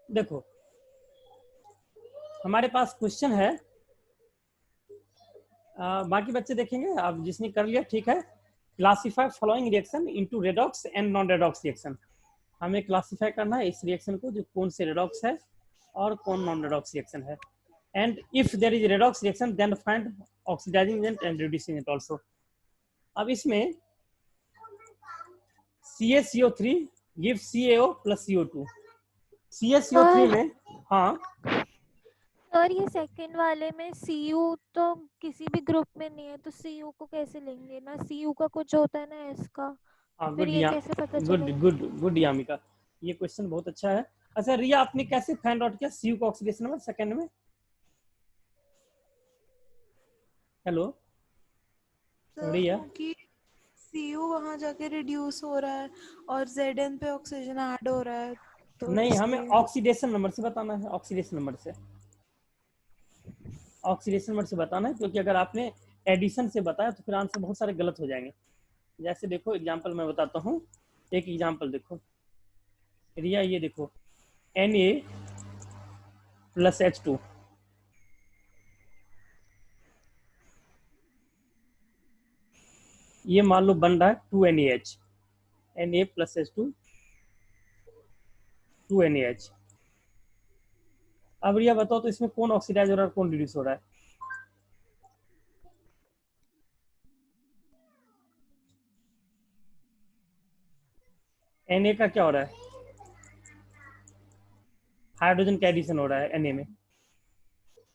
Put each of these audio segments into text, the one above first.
देखो हमारे पास क्वेश्चन है, बाकी बच्चे देखेंगे, अब जिसने कर लिया ठीक है। Classify following reaction into redox and non redox reaction. हमें क्लासीफाई करना है इस रिएक्शन को, जो कौन से रेडॉक्स है और कौन नॉन रेडॉक्स रिएक्शन है। And if there is redox reaction then find oxidizing agent and reducing agent also. अब इसमें CaCO3 give CaO plus CO2। CaCO3 sir में, हाँ सर ये सेकंड वाले में सीयू तो किसी भी ग्रुप में नहीं है, तो सीयू को कैसे लेंगे? ना सीयू का कुछ होता है ना एस का, तो हाँ, फिर गुड ये कैसे पता गुड चलेगा? गुड गुड यामिका, ये क्वेश्चन बहुत अच्छा है। अच्छा रिया, आपने कैसे फाइंड आउट किया CU का ऑक्सीडेशन नंबर सेकंड में? हेलो सर रिया। क्योंकि सीयू वहां जाके रिड्यूस हो रहा है और जेडन पे ऑक्सीजन ऐड हो रहा है, तो नहीं, हमें इसलिए। ऑक्सीडेशन नंबर से बताना है, ऑक्सीडेशन नंबर से, ऑक्सीडेशन नंबर से बताना है, क्योंकि अगर आपने एडिशन से बताया तो फिर आंसर बहुत सारे गलत हो जाएंगे। जैसे देखो एग्जाम्पल मैं बताता हूँ, एक एग्जाम्पल देखो रिया, ये देखो Na+H2, ये मान लो बन रहा है 2NaH, Na+H2 2NaH। अब रिया बताओ तो इसमें कौन ऑक्सीडाइज हो रहा है, कौन रिड्यूस हो रहा है? Na का क्या हो रहा है? हाइड्रोजन का एडिशन हो रहा है Na में,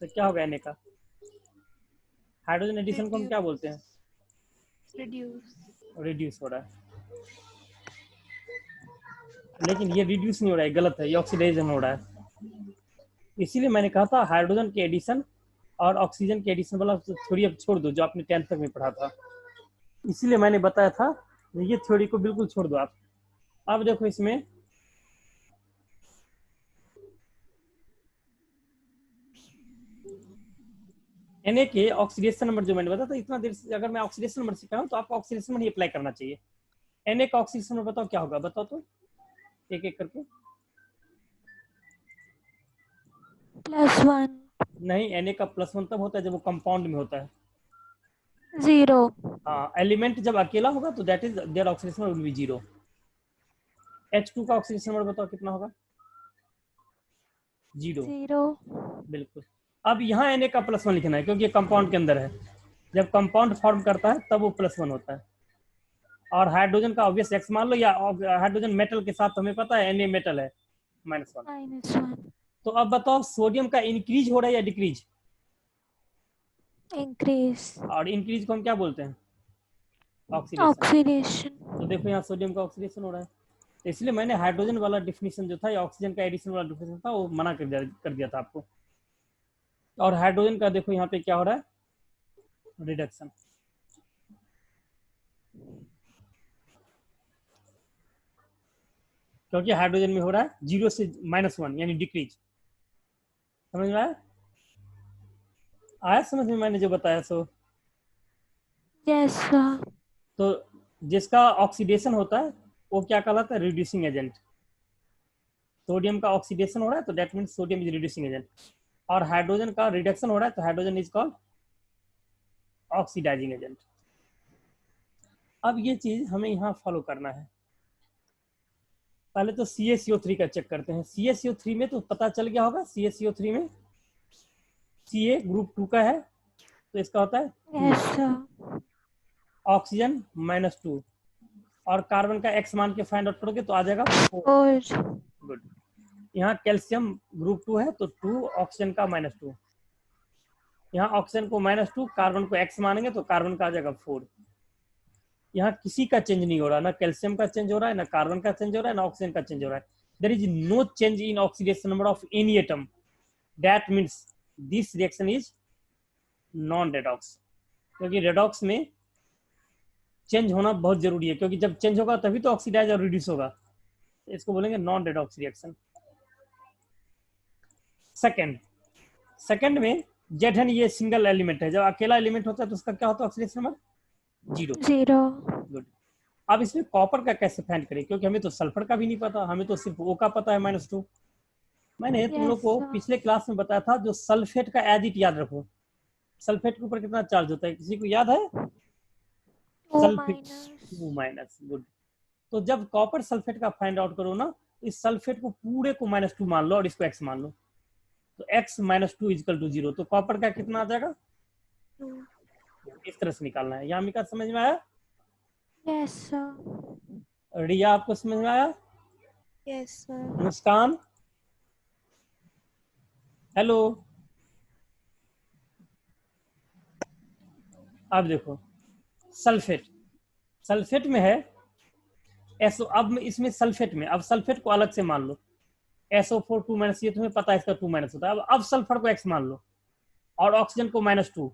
तो क्या होगा Na का? हाइड्रोजन एडिशन को हम क्या बोलते हैं? रिड्यूस। रिड्यूस हो रहा है, लेकिन ये रिड्यूस नहीं हो रहा है, गलत है, ये ऑक्सीडाइजेशन हो रहा है। इसीलिए मैंने कहा था हाइड्रोजन के एडिशन और ऑक्सीजन के एडिशन वाला थ्योरी अब छोड़ दो, जो आपने 10th तक में पढ़ा था। इसीलिए मैंने बताया था ये थ्योरी को बिल्कुल छोड़ दो आप। अब देखो इसमें Na के ऑक्सीडेशन नंबर जो मैंने बताया था, इतना देर से अगर मैं ऑक्सीडेशन नंबर सिखा रहा हूँ तो आपको ऑक्सीडेशन नंबर ही अप्लाई करना चाहिए। Na का ऑक्सीडेशन नंबर बताओ क्या होगा, बताओ तो एक एक करके। +1। नहीं, Na का +1 तब होता है जब वो कंपाउंड में होता है। 0। हाँ, एलिमेंट जब अकेला होगा तो that is there oxidation number will be 0। H2 का ऑक्सीडेशन नंबर बताओ कितना होगा? 0। 0। बिल्कुल। अब यहाँ Na का +1 लिखना है, क्योंकि ये कंपाउंड के अंदर है। जब कंपाउंड फॉर्म करता है तब वो +1 होता है। और हाइड्रोजन का ऑब्वियस एक्स मान लो, या हाइड्रोजन मेटल के साथ तो हमें पता है Na मेटल है, -1। -1। तो अब बताओ सोडियम का इंक्रीज हो रहा है या डिक्रीज? इंक्रीज। और इंक्रीज को हम क्या बोलते हैं? ऑक्सीडेशन। ऑक्सीडेशन। तो देखो यहाँ सोडियम का ऑक्सीडेशन हो रहा है, तो इसलिए मैंने हाइड्रोजन वाला डिफिनीशन जो था या ऑक्सीजन का एडिशन वाला डिफिनीशन था वो मना कर दिया था आपको। और हाइड्रोजन का देखो यहाँ पे क्या हो रहा है, रिडक्शन। क्योंकि हाइड्रोजन में हो रहा है 0 से -1 यानी डिक्रीज। समझ में आया? आया समझ में मैंने जो बताया सो? Yes sir. तो जिसका ऑक्सीडेशन होता है वो क्या कहलाता है? Reducing agent. सोडियम का ऑक्सीडेशन हो रहा है तो that means sodium is reducing agent. और हाइड्रोजन का रिडक्शन हो रहा है तो hydrogen is called oxidizing agent. अब ये चीज हमें यहाँ फॉलो करना है। पहले तो CaCO3 का चेक करते हैं। CaCO3 में तो पता चल गया होगा, CaCO3 में Ca ग्रुप 2 का है, तो इसका होता है 2, यस सर। ऑक्सीजन -2, और कार्बन का एक्स मान के फाइंड आउट करोगे तो आ जाएगा 4। और गुड। यहाँ कैल्शियम ग्रुप 2 है तो 2, ऑक्सीजन का -2। यहाँ ऑक्सीजन को -2, कार्बन को एक्स मानेंगे तो कार्बन का आ जाएगा 4। यहाँ किसी का चेंज नहीं हो रहा, ना कैल्शियम का चेंज हो रहा है, ना कार्बन का चेंज हो रहा है, ना ऑक्सीजन का चेंज हो रहा है। There is no change in oxidation number of any atom, that means this reaction is non redox. क्योंकि रेडॉक्स में चेंज होना बहुत जरूरी है, क्योंकि जब चेंज होगा तभी तो ऑक्सीडाइज और रिड्यूस होगा। इसको बोलेंगे non redox reaction. Second, second में जेड ये सिंगल एलिमेंट है, जब अकेला एलिमेंट होता है तो उसका क्या होता है ऑक्सीडेशन नंबर? 0। 0। गुड। अब इसमें कॉपर का कैसे फाइंड करें, क्योंकि हमें तो सल्फर का भी नहीं पता, हमें तो सिर्फ O का पता है -2। मैंने तुम लोग Yes, को sir. पिछले क्लास में बताया था, जो सल्फेट का एडिट याद रखो। सल्फेट के ऊपर कितना चार्ज होता है, किसी को याद है? 2 सल्फेट minus. 2 minus, good. तो जब कॉपर सल्फेट का फाइंड आउट करो ना, इस सल्फेट को पूरे को -2 मान लो और इसको x मान लो, तो x -2 इक्वल टू 0। तो कॉपर का कितना आ जाएगा? 2. इस तरह से निकालना है। यामिका समझ में आया? Yes, sir. रिया आपको समझ में आया? Yes, sir. मुस्कान, हेलो। अब देखो सल्फेट, सल्फेट में है SO। अब इसमें सल्फेट में, अब सल्फेट को अलग से मान लो, SO4 2 माइनस, ये तुम्हें पता है इसका 2 माइनस होता है। अब सल्फर को x मान लो और ऑक्सीजन को -2,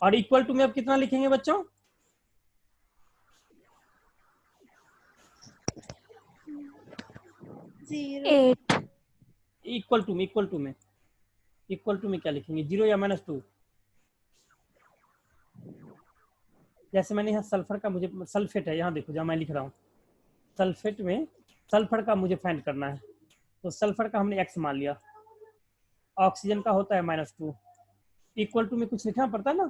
और इक्वल टू में अब कितना लिखेंगे बच्चों? 0. 8. इक्वल टू में, इक्वल टू में क्या लिखेंगे, 0 या -2? जैसे मैंने यहाँ सल्फर का, मुझे सल्फेट है, यहाँ देखो जहाँ मैं लिख रहा हूँ, सल्फेट में सल्फर का मुझे फाइंड करना है, तो सल्फर का हमने x मान लिया, ऑक्सीजन का होता है -2। इक्वल टू में कुछ लिखना पड़ता है ना,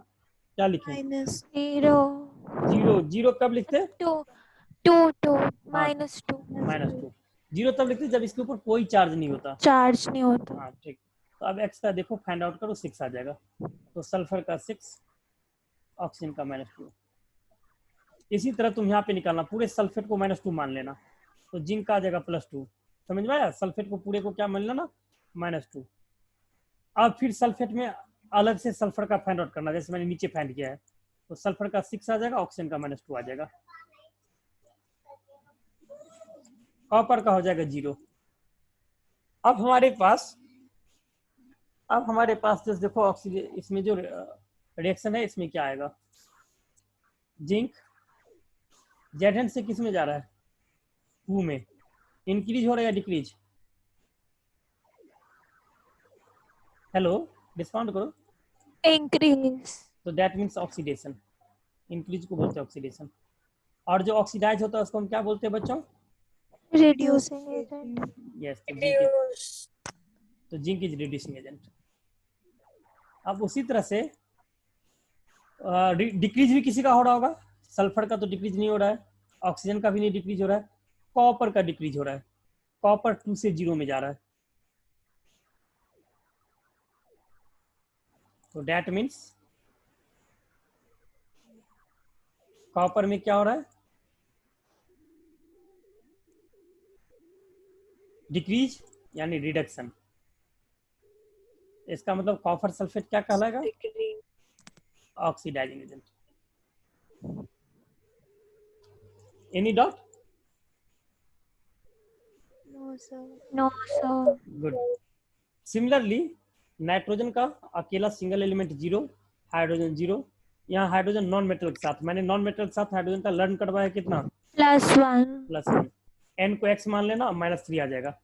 क्या लिखें? Minus. 0. 0। 0 कब लिखते हैं? 2. 2. 2. हाँ, -2. -2। 0 तब लिखते हैं जब इसके ऊपर कोई चार्ज नहीं होता। चार्ज नहीं होता. हाँ ठीक। तो अब x का देखो फाइंड आउट करो, 6 आ जाएगा। तो सल्फर का 6, ऑक्सीजन का -2। इसी तरह तुम यहाँ पे निकालना, पूरे सल्फेट को -2 मान लेना, तो जिंक का आ जाएगा +2। समझ में आया? सल्फेट को पूरे को क्या मान लेना, -2। अब फिर सल्फेट में अलग से सल्फर का फाइंड आउट करना, जैसे मैंने नीचे फाइंड किया है, तो सल्फर का 6 आ जाएगा, ऑक्सीजन का -2 आ जाएगा। कॉपर का हो जाएगा 0। अब हमारे पास जैसे देखो ऑक्सीजन, इसमें जो रिएक्शन है इसमें क्या आएगा, जिंक Zn से किस में जा रहा है, 2 में। इंक्रीज हो रहा है या डिक्रीज? हेलो, रिस्पॉन्ड करो। Increase. तो दैट मीन्स ऑक्सीडेशन, इंक्रीज को बोलते हैं ऑक्सीडेशन। और जो ऑक्सीडाइज होता है उसको हम क्या बोलते हैं बच्चों? Reducing agent. यस, तो जिंक इज रिड्यूसिंग एजेंट। अब उसी तरह से डिक्रीज भी किसी का हो रहा होगा, सल्फर का तो डिक्रीज नहीं हो रहा है, ऑक्सीजन का भी नहीं डिक्रीज हो रहा है, कॉपर का डिक्रीज हो रहा है। कॉपर 2 से 0 में जा रहा है, तो दैट मीन्स कॉपर में क्या हो रहा है, डिक्रीज यानी रिडक्शन। इसका मतलब कॉपर सल्फेट क्या कहलाएगा, oxidizing agent. Any doubt? No, sir. No, sir. Good. Similarly nitrogen का अकेला सिंगल एलिमेंट 0, हाइड्रोजन 0। यहाँ हाइड्रोजन नॉन मेटल के साथ, मैंने नॉन मेटल के साथ हाइड्रोजन का लर्न करवाया कितना, +1. +1। n को x मान लेना, -3 आ जाएगा।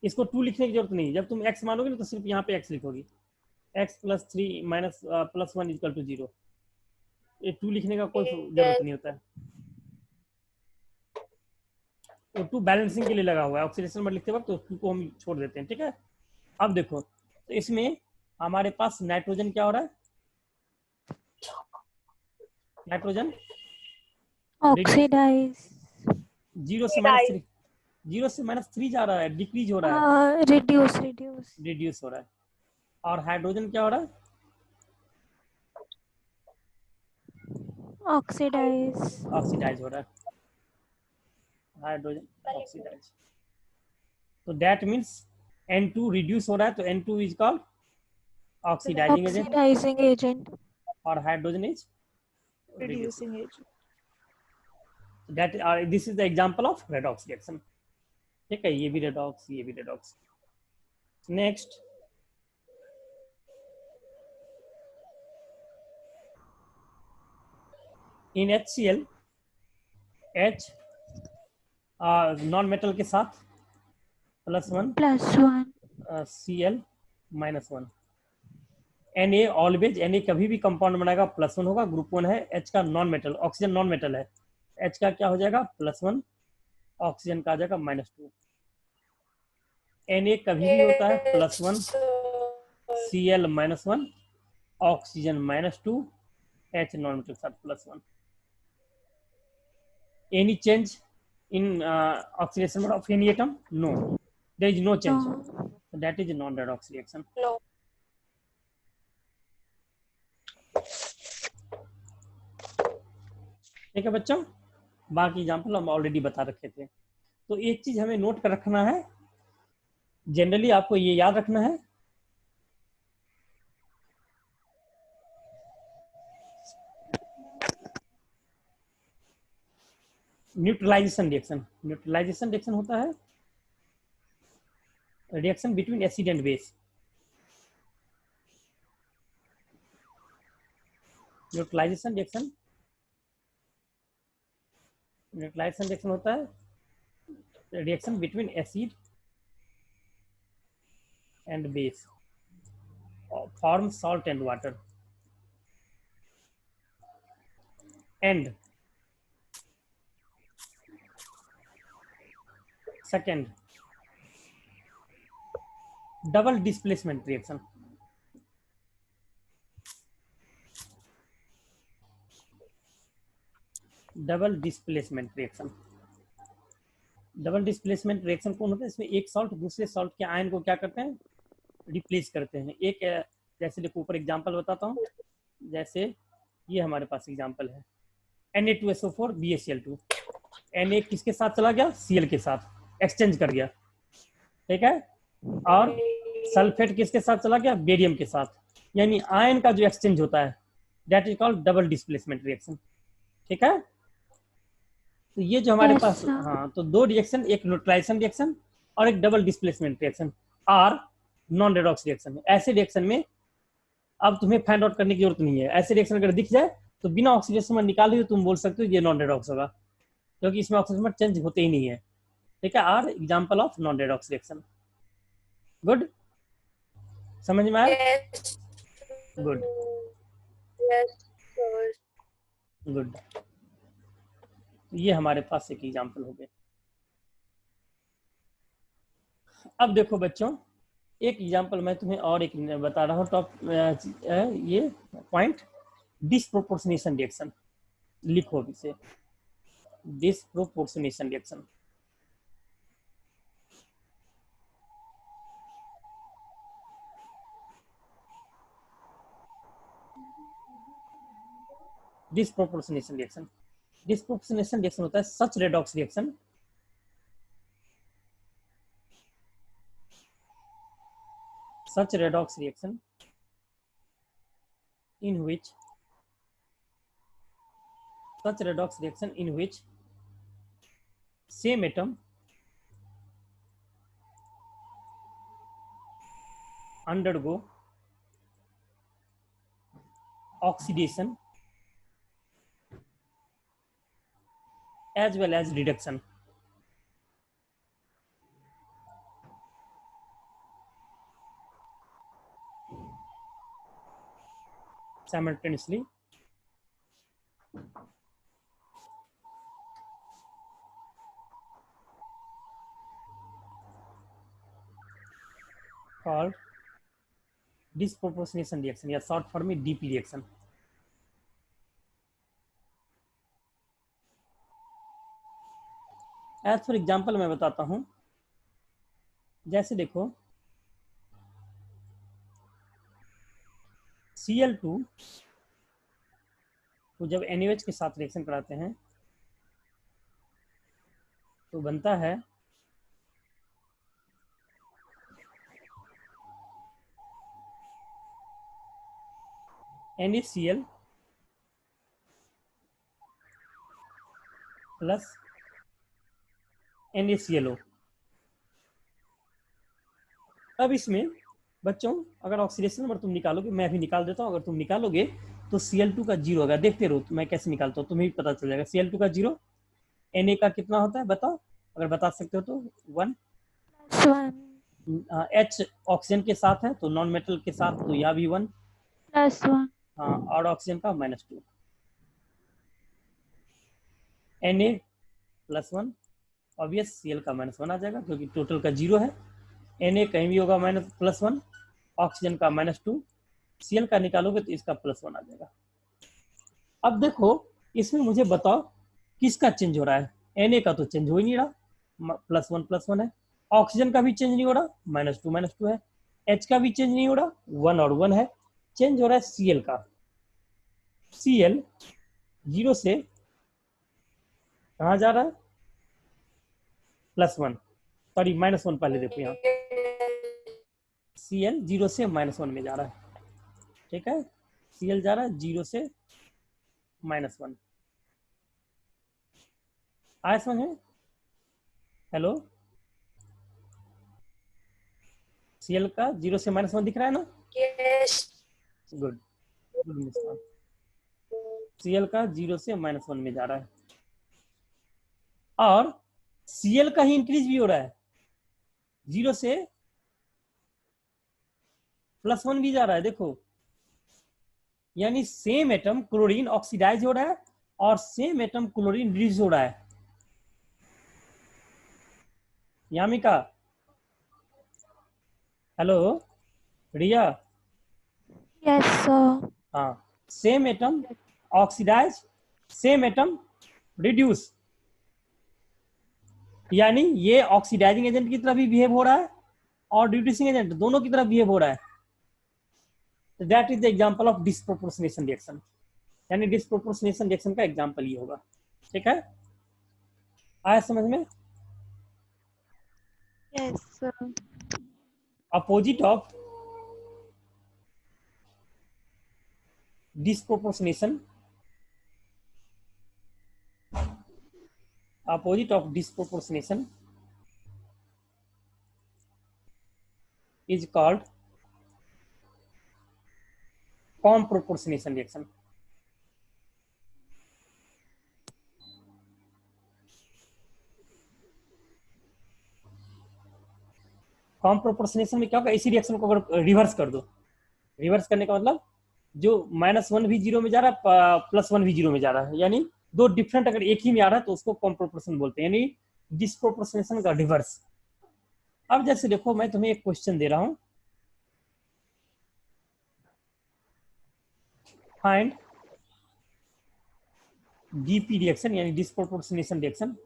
इसको 2 लिखने की जरूरत नहीं, जब तुम x मानोगे ना तो सिर्फ यहाँ पे x लिखोगी, x +3 -+1 इक्वल टू 0। ये 2 लिखने का कोई जरूरत नहीं होता है, तो 2 बैलेंसिंग के लिए लगा हुआ है। ऑक्सीडेशन मत लिखते वक्त तो 2 को हम छोड़ देते हैं, ठीक है। अब देखो, तो इसमें हमारे पास नाइट्रोजन क्या हो रहा है, नाइट्रोजन Oxidize. 0 से -3, 0 से -3 जा रहा है, डिक्रीज हो रहा है, Reduce. रिड्यूस हो रहा है। और हाइड्रोजन क्या हो रहा है, Oxidize. ऑक्सीडाइज हो रहा है, हाइड्रोजन ऑक्सीडाइज। तो दैट मीन्स N2 रिड्यूस हो रहा है, तो N2 is called oxidizing agent, Oxidizing agent. और hydrogen is Reducing agent. That. This is the example of redox reaction, ठीक है। ये भी रेडॉक्स, ये भी redox. Next, in HCl, H non metal के साथ +1, +1. Cl -1। Na ऑलवेज, Na कभी भी कंपाउंड बनाएगा +1 होगा, ग्रुप 1 है। H का non metal, oxygen non metal है, H का क्या हो जाएगा +1, ऑक्सीजन का आ जाएगा -2। Na कभी भी होता है +1, Cl -1, oxygen -2, H non metal के साथ +1. Any change in oxidation mode of any atom? No, there is no change. No. So that is a non-redox reaction. No. ठीक है बच्चों, बाकी एग्जाम्पल हम ऑलरेडी बता रखे थे. तो एक चीज हमें नोट कर रखना है, जनरली आपको ये याद रखना है, न्यूट्रलाइजेशन रिएक्शन. न्यूट्रलाइजेशन रिएक्शन होता है reaction between acid and base. Neutralization reaction होता है reaction between acid and base, form salt and water. And second, double displacement reaction. Double displacement reaction. Double displacement reaction कौन होता है? इसमें एक salt दूसरे सॉल्ट के आयन को क्या करते हैं? रिप्लेस करते हैं. एक जैसे देखो ऊपर एग्जांपल बताता हूँ. जैसे ये हमारे पास एग्जांपल है Na2SO4 BaCl2. Na किसके साथ चला गया? Cl के साथ एक्सचेंज कर गया. ठीक है. और सल्फेट किसके साथ चला गया? बेरियम के साथ. यानी आयन का जो एक्सचेंज होता है that is called double displacement reaction. ठीक है. तो ये जो हमारे पास, हाँ, तो दो रिएक्शन, एक न्यूट्रलाइजेशन रिएक्शन और एक double displacement reaction are non redox reaction. ऐसे रिएक्शन में अब तुम्हें फाइंड आउट करने की जरूरत नहीं है. ऐसे रिएक्शन अगर दिख जाए तो बिना ऑक्सीडेशन में निकाले हुए तुम बोल सकते हो ये नॉन रेडॉक्स होगा, क्योंकि इसमें ऑक्सीडेशन चेंज होते ही नहीं है. ठीक है. Are example of non redox reaction. Good, समझ में आया? Good good. ये हमारे पास एक एग्जांपल हो गए. अब देखो बच्चों, एक एग्जांपल मैं तुम्हें और एक बता रहा हूँ. टॉप ये पॉइंट, डिसप्रोपोर्शनेशन रिएक्शन. लिखो अभी से, disproportionation reaction. Disproportionation reaction. Disproportionation reaction होता है such redox reaction such redox reaction in which same atom undergo oxidation as well as reduction. Simultaneously. Called disproportionation reaction या short form में DP reaction. As for example मैं बताता हूं. जैसे देखो Cl2 तो जब NaOH के साथ रिएक्शन कराते हैं तो बनता है NaCl प्लस NaClO. अब इसमें बच्चों अगर ऑक्सीडेशन नंबर तुम निकालोगे, मैं भी निकाल देता हूँ, अगर तुम निकालोगे तो Cl2 का 0 होगा. देखते रहो मैं कैसे निकालता हूँ, तुम्हें भी पता चल जाएगा. Cl2 का 0, Na का कितना होता है बताओ, अगर बता सकते हो तो 1. H ऑक्सीजन के साथ है तो नॉन मेटल के साथ तो यहाँ भी 1 +1. हाँ, और ऑक्सीजन का -2. Na +1 ऑब्वियस, Cl का -1 आ जाएगा क्योंकि टोटल का 0 है. Na कहीं भी होगा -+1, ऑक्सीजन का -2, Cl का निकालोगे तो इसका +1 आ जाएगा। अब देखो इसमें मुझे बताओ किसका चेंज हो रहा है। Na का तो चेंज हो ही नहीं रहा, +1 है। ऑक्सीजन का भी चेंज नहीं हो रहा, -2 है। H का भी चेंज नहीं हो रहा, 1 और 1 है। चेंज हो रहा है Cl का। Cl 0 से कहाँ जा रहा है, +1, सॉरी -1 पहले देखो यहाँ, Cl 0 से -1 में जा रहा है। ठीक है, Cl जा रहा है 0 से -1। आया समझ में? हेलो, Cl का 0 से -1 दिख रहा है ना? यस। गुड गुड मुस्कान। Cl का 0 से -1 में जा रहा है और Cl का ही इंक्रीज भी हो रहा है, 0 से +1 भी जा रहा है। देखो यानी सेम एटम क्लोरीन ऑक्सीडाइज हो रहा है और सेम एटम क्लोरीन रिड्यूस हो रहा है। Yamika, hello, Riya, yes sir. हाँ, same atom oxidize, same atom reduce, यानी ये ऑक्सीडाइजिंग एजेंट की तरह भी बिहेव हो रहा है और रिड्यूसिंग एजेंट, दोनों की तरह बिहेव हो रहा है। That is the example of disproportionation reaction, यानी डिस्प्रोपोर्शनेशन रिएक्शन का एग्जांपल ये होगा। ठीक है, आया समझ में? Yes sir. Opposite of disproportionation, opposite of disproportionation is called comproportionation reaction. कॉम्प्रोपोर्शनेशन में क्या होगा, इसी रिएक्शन को अगर रिवर्स कर दो, रिवर्स करने का मतलब जो -1 भी 0 में जा रहा है, +1 भी 0 में जा रहा है, यानी दो डिफरेंट अगर एक ही में आ रहा है तो उसको कॉम्प्रोपोर्शन बोलते हैं, यानी डिस्प्रोपोर्शनेशन का रिवर्स। अब जैसे देखो मैं तुम्हें एक क्वेश्चन दे रहा हूं, फाइंड डीपी रिएक्शन यानी disproportionation reaction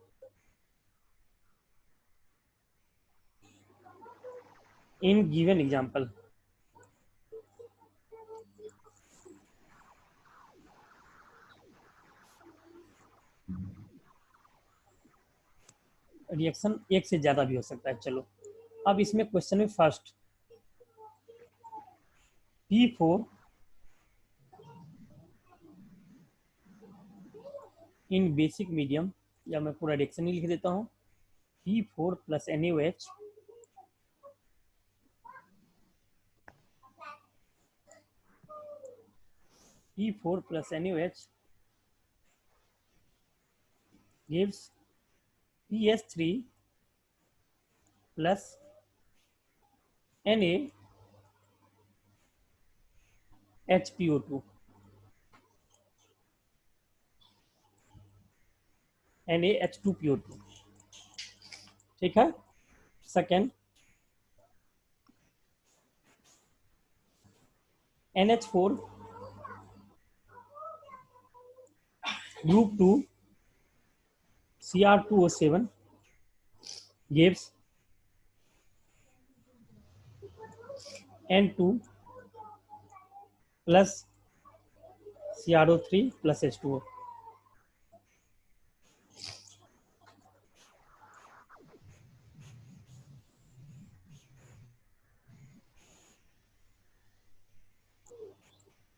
in given example. Reaction एक से ज्यादा भी हो सकता है। चलो अब इसमें क्वेश्चन में फर्स्ट P4 इन बेसिक मीडियम, या मैं पूरा रिएक्शन ही लिख देता हूँ, P4 plus NaOH P4 plus NaOH gives PS3 plus NaHPO2, NaH2PO2। ठीक है, second NH4 group 2 Cr2O7 gives N2 plus CrO3 plus H2O।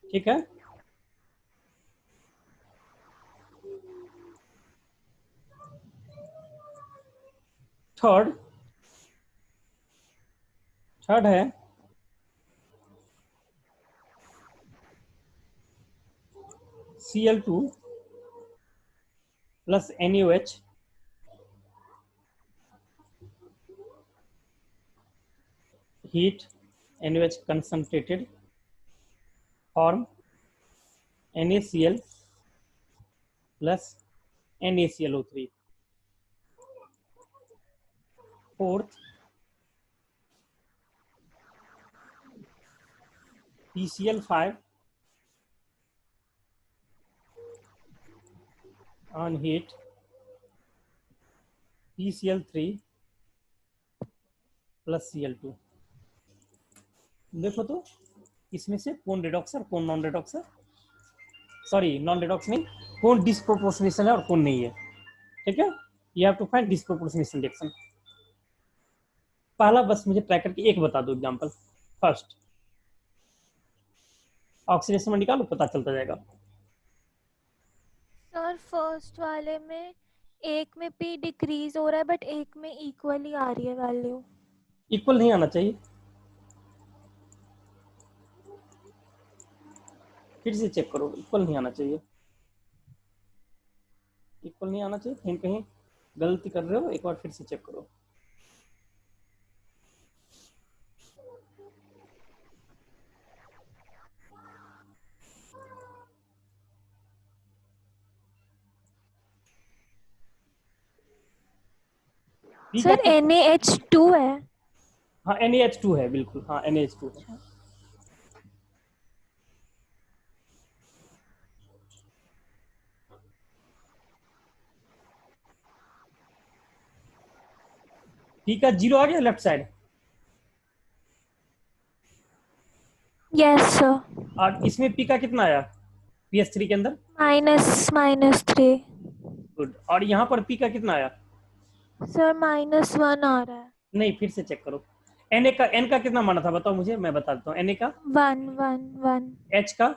ठीक है, थर्ड है Cl2 plus NaOH heat NaOH concentrated form NaCl plus NaClO3। Fourth PCl5 on heat, PCl3 plus Cl2। देखो तो इसमें से कौन रिडॉक्स है कौन नॉन रिडॉक्स है, सॉरी नॉन रिडॉक्स नहीं, कौन डिस्प्रोपोर्शनेशन है और कौन नहीं है। ठीक है, you have to find disproportionation reaction. पहला बस मुझे ट्राई करके एक बता दो एग्जांपल। फर्स्ट ऑक्सीडेशन में निकालो, पता चलता जाएगा। सर फर्स्ट वाले में एक में पी डिक्रीज हो रहा है बट एक में इक्वली आ रही है वैल्यू। इक्वल नहीं आना चाहिए, फिर से चेक करो, इक्वल नहीं आना चाहिए, इक्वल नहीं आना चाहिए, कहीं कहीं गलती कर रहे हो, एक बार फिर से चेक करो। सर NaH2 है। हाँ NaH2 है, बिल्कुल हाँ NaH2 है। पी का 0 आ गया लेफ्ट साइड, यस सर। और इसमें पी का कितना आया PS3 के अंदर, -3। गुड। और यहाँ पर पी का कितना आया, सर -1 आ रहा है। नहीं फिर से चेक करो। Na का, N का कितना माना था बताओ मुझे, मैं बता देता हूँ। Na का 1 H का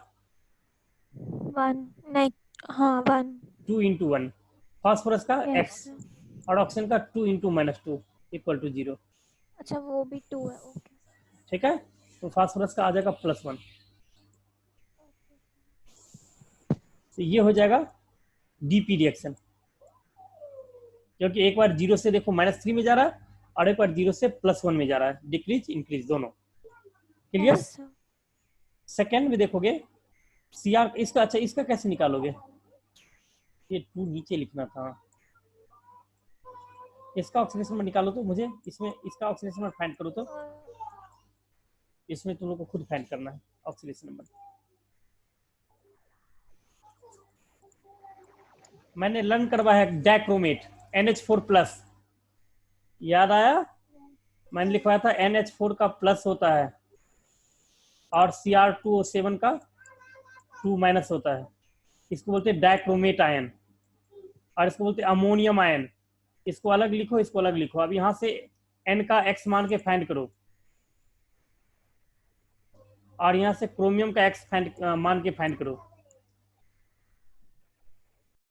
1 नहीं, हाँ 1। 2 into 1, फास्फोरस का यस X सर। और ऑक्सीजन का 2 into -2 इक्वल टू 0। अच्छा वो भी 2 है, ओके। ठीक है, तो फास्फोरस का आ जाएगा +1, तो ये हो जाएगा डीपी रिएक्शन, क्योंकि एक बार 0 से देखो -3 में जा रहा है और एक बार 0 से +1 में जा रहा है, डिक्रीज इंक्रीज दोनों। क्लियर। Yes sir. सेकेंड में देखोगे CR इसका, अच्छा इसका कैसे निकालोगे, ये 2 नीचे लिखना था, इसका ऑक्सीडेशन में निकालो तो मुझे, इसमें इसका ऑक्सीडेशन में फाइंड करो तो, इसमें तुम लोग को खुद फाइंड करना है ऑक्सीडेशन नंबर। मैंने लर्न करवाया है डाइक्रोमेट NH4+, याद आया, मैंने लिखवाया था NH4 का प्लस होता है और Cr2O7 का 2- होता है, इसको बोलते हैं डाइक्रोमेट आयन, और इसको बोलते हैं अमोनियम आयन। इसको अलग लिखो, इसको अलग लिखो। अब यहाँ से N का X मान के फाइंड करो और यहाँ से क्रोमियम का X मान के फाइंड करो।